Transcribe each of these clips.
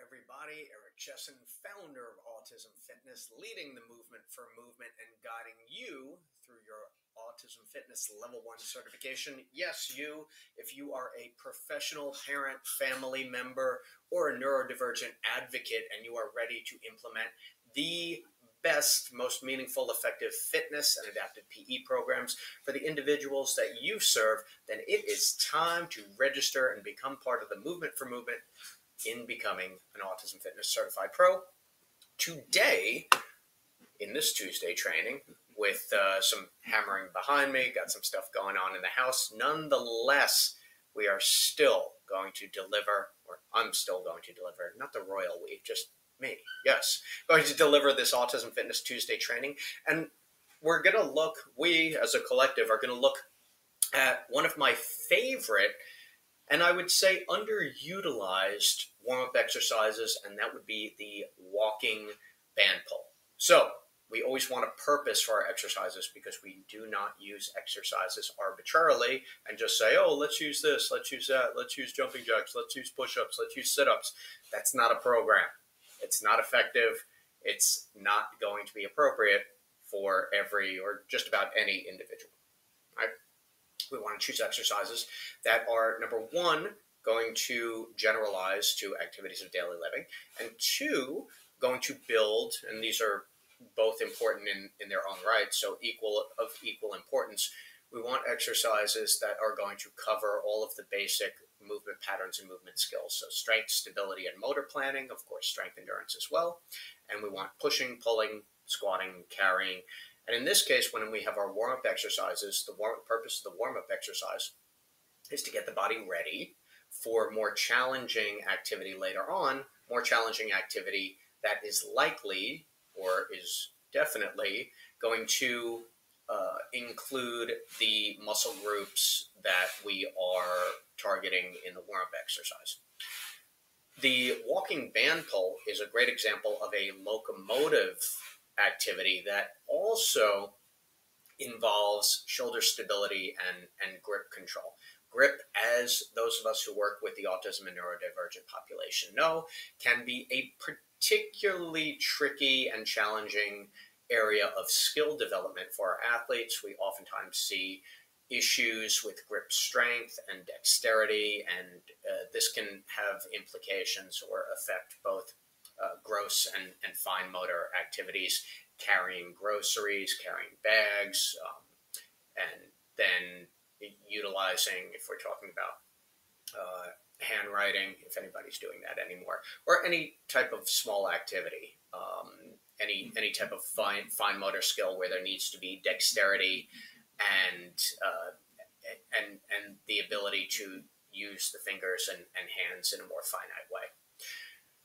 everybody. Eric Chessen, founder of Autism Fitness, leading the movement for movement and guiding you through your Autism Fitness Level 1 certification. Yes, you, if you are a professional parent, family member, or a neurodivergent advocate and you are ready to implement the best, most meaningful, effective fitness and adaptive PE programs for the individuals that you serve, then it is time to register and become part of the movement for movement in becoming an Autism Fitness Certified Pro. Today, in this Tuesday training, with some hammering behind me, got some stuff going on in the house. Nonetheless, we are still going to deliver, or I'm still going to deliver, not the royal we, just me, yes, going to deliver this Autism Fitness Tuesday training. And we're going to look, we as a collective are going to look at one of my favorite, and I would say underutilized warm-up exercises, and that would be the walking band pull. So we always want a purpose for our exercises because we do not use exercises arbitrarily and just say, oh, let's use this, let's use that, let's use jumping jacks, let's use push-ups, let's use sit-ups. That's not a program. It's not effective. It's not going to be appropriate for every or just about any individual, right? We want to choose exercises that are, number one, going to generalize to activities of daily living, and two, going to build, and these are both important in their own right, so of equal importance. We want exercises that are going to cover all of the basic movement patterns and movement skills. So strength, stability, and motor planning, of course, strength endurance as well. And we want pushing, pulling, squatting, carrying. And in this case, when we have our warm-up exercises, the purpose of the warm-up exercise is to get the body ready for more challenging activity later on, more challenging activity that is likely or is definitely going to include the muscle groups that we are targeting in the warm-up exercise. The walking band pull is a great example of a locomotive activity that also involves shoulder stability and grip control. Grip, as those of us who work with the autism and neurodivergent population know, can be a particularly tricky and challenging area of skill development for our athletes. We oftentimes see issues with grip strength and dexterity, and this can have implications or affect both gross and fine motor activities, carrying groceries, carrying bags, and then utilizing, if we're talking about handwriting, if anybody's doing that anymore, or any type of small activity, any type of fine motor skill where there needs to be dexterity and the ability to use the fingers and hands in a more finite way.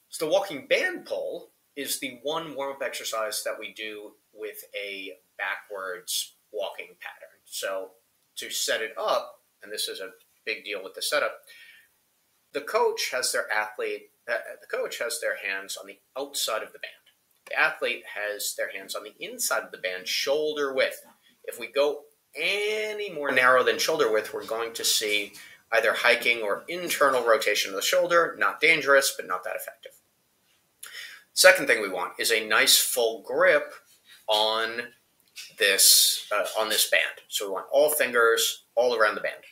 So the walking band pull is the one warm-up exercise that we do with a backwards walking pattern. So to set it up, and this is a big deal with the setup, the coach has their hands on the outside of the band. The athlete has their hands on the inside of the band, shoulder width. If we go any more narrow than shoulder width, we're going to see either hiking or internal rotation of the shoulder. Not dangerous, but not that effective. Second thing we want is a nice full grip on this band. So we want all fingers all around the band.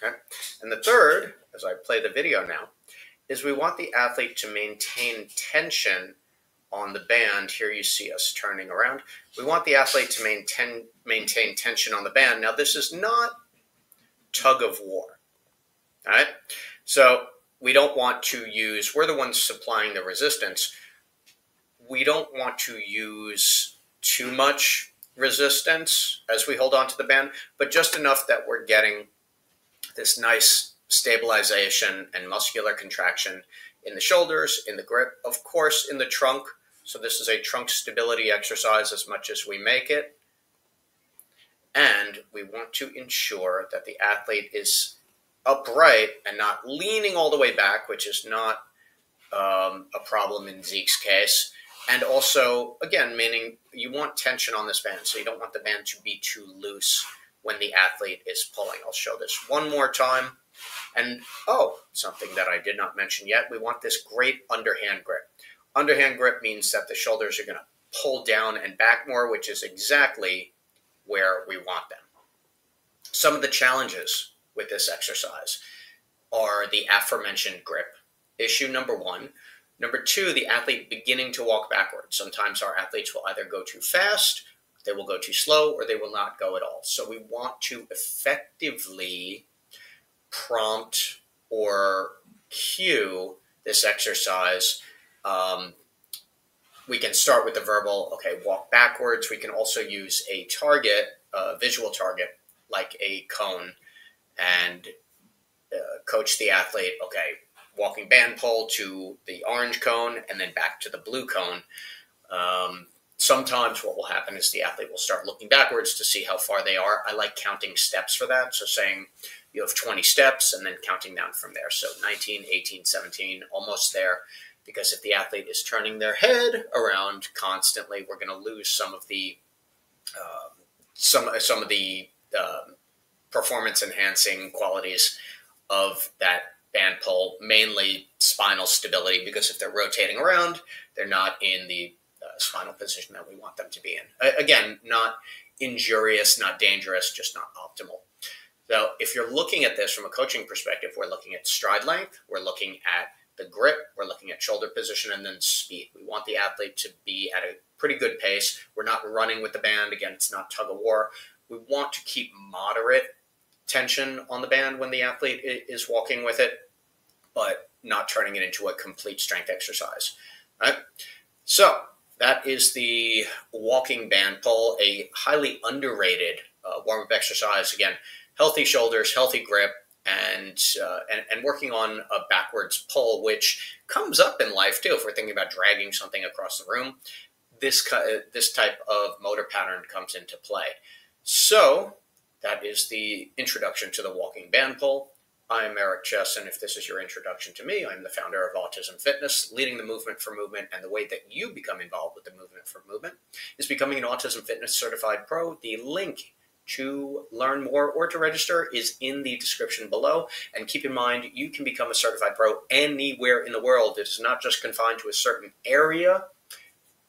Okay? And the third, as I play the video now, is we want the athlete to maintain tension on the band. Here you see us turning around. We want the athlete to maintain tension on the band. Now, this is not tug of war. All right? So we don't want to use, we're the ones supplying the resistance. We don't want to use too much resistance as we hold on to the band, but just enough that we're getting this nice stabilization and muscular contraction in the shoulders, in the grip, of course, in the trunk. So this is a trunk stability exercise as much as we make it. And we want to ensure that the athlete is upright and not leaning all the way back, which is not a problem in Zeke's case. And also, again, meaning you want tension on this band, so you don't want the band to be too loose when the athlete is pulling. I'll show this one more time. And, oh, something that I did not mention yet, we want this great underhand grip. Underhand grip means that the shoulders are going to pull down and back more, which is exactly where we want them. Some of the challenges with this exercise are the aforementioned grip, issue number one. Number two, the athlete beginning to walk backwards. Sometimes our athletes will either go too fast, they will go too slow, or they will not go at all. So we want to effectively prompt or cue this exercise. We can start with the verbal, okay, walk backwards. We can also use a target, a visual target, like a cone, and coach the athlete, okay, walking band pole to the orange cone and then back to the blue cone. Sometimes what will happen is the athlete will start looking backwards to see how far they are. I like counting steps for that. So saying you have 20 steps and then counting down from there. So 19, 18, 17, almost there. Because if the athlete is turning their head around constantly, we're going to lose some of the performance enhancing qualities of that band pull, mainly spinal stability, because if they're rotating around, they're not in the spinal position that we want them to be in. Again, not injurious, not dangerous, just not optimal. So if you're looking at this from a coaching perspective, we're looking at stride length, we're looking at the grip, we're looking at shoulder position, and then speed. We want the athlete to be at a pretty good pace. We're not running with the band. Again, it's not tug of war. We want to keep moderate tension on the band when the athlete is walking with it, but not turning it into a complete strength exercise. All right? So that is the walking band pull, a highly underrated warm-up exercise. Again, healthy shoulders, healthy grip, and working on a backwards pull, which comes up in life too. If we're thinking about dragging something across the room, this type of motor pattern comes into play. So that is the introduction to the walking band pull. I'm Eric Chessen. If this is your introduction to me, I'm the founder of Autism Fitness, leading the movement for movement, and the way that you become involved with the movement for movement is becoming an Autism Fitness Certified Pro. The link to learn more or to register is in the description below. And keep in mind, you can become a certified pro anywhere in the world. It is not just confined to a certain area.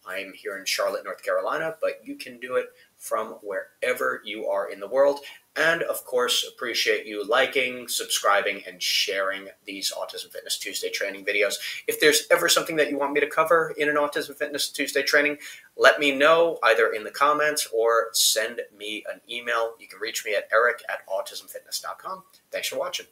I'm here in Charlotte, North Carolina, but you can do it from wherever you are in the world. And of course, appreciate you liking, subscribing, and sharing these Autism Fitness Tuesday training videos. If there's ever something that you want me to cover in an Autism Fitness Tuesday training, let me know either in the comments or send me an email. You can reach me at eric@autismfitness.com. Thanks for watching.